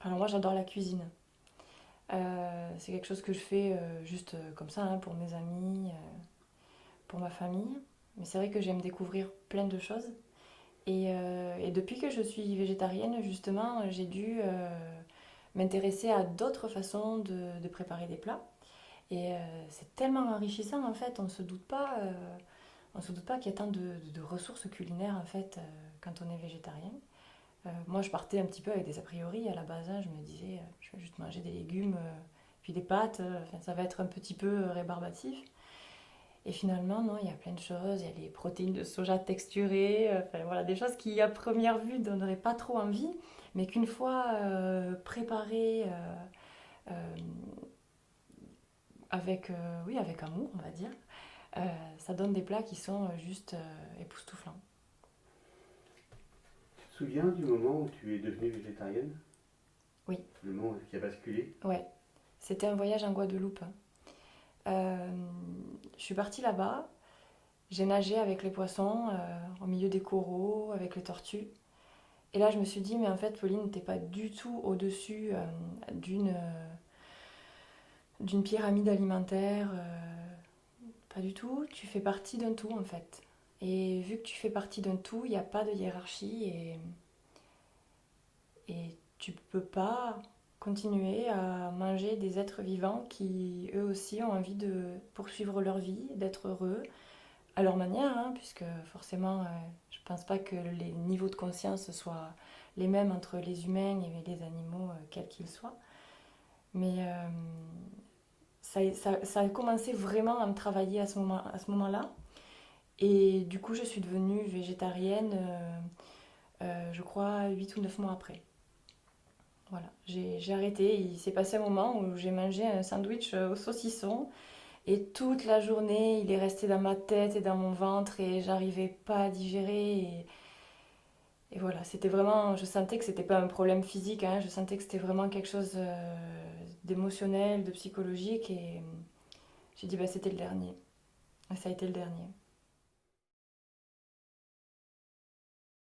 Alors moi j'adore la cuisine. C'est quelque chose que je fais juste comme ça, hein, pour mes amis, pour ma famille. Mais c'est vrai que j'aime découvrir plein de choses. Et depuis que je suis végétarienne, justement, j'ai dû m'intéresser à d'autres façons de préparer des plats. Et c'est tellement enrichissant en fait, on se doute pas qu'il y a tant de ressources culinaires en fait quand on est végétarien. Moi je partais un petit peu avec des a priori à la base, hein. Je me disais je vais juste manger des légumes, puis des pâtes, enfin, ça va être un petit peu rébarbatif. Et finalement non, il y a plein de choses, il y a les protéines de soja texturées, enfin, voilà, des choses qui à première vue donneraient pas trop envie, mais qu'une fois préparées euh, avec, oui, avec amour on va dire, ça donne des plats qui sont juste époustouflants. Tu te souviens du moment où tu es devenue végétarienne? Oui, Le moment qui a basculé? ouais. C'était un voyage en Guadeloupe, hein. Je suis partie là-bas, j'ai nagé avec les poissons, au milieu des coraux, avec les tortues. Et là, je me suis dit, mais en fait, Pauline, t'es pas du tout au-dessus d'une pyramide alimentaire. Pas du tout. Tu fais partie d'un tout, en fait. Et vu que tu fais partie d'un tout, il n'y a pas de hiérarchie et tu peux pas continuer à manger des êtres vivants qui, eux aussi, ont envie de poursuivre leur vie, d'être heureux, à leur manière, hein, puisque forcément, je pense pas que les niveaux de conscience soient les mêmes entre les humains et les animaux, quels qu'ils soient. Mais ça a commencé vraiment à me travailler à ce moment-là. Et du coup, je suis devenue végétarienne, je crois, 8 ou 9 mois après. Voilà, j'ai arrêté. Il s'est passé un moment où j'ai mangé un sandwich au saucisson et toute la journée, il est resté dans ma tête et dans mon ventre et j'arrivais pas à digérer. Et voilà, c'était vraiment, je sentais que c'était pas un problème physique, hein, je sentais que c'était vraiment quelque chose d'émotionnel, de psychologique et j'ai dit bah c'était le dernier. Et ça a été le dernier.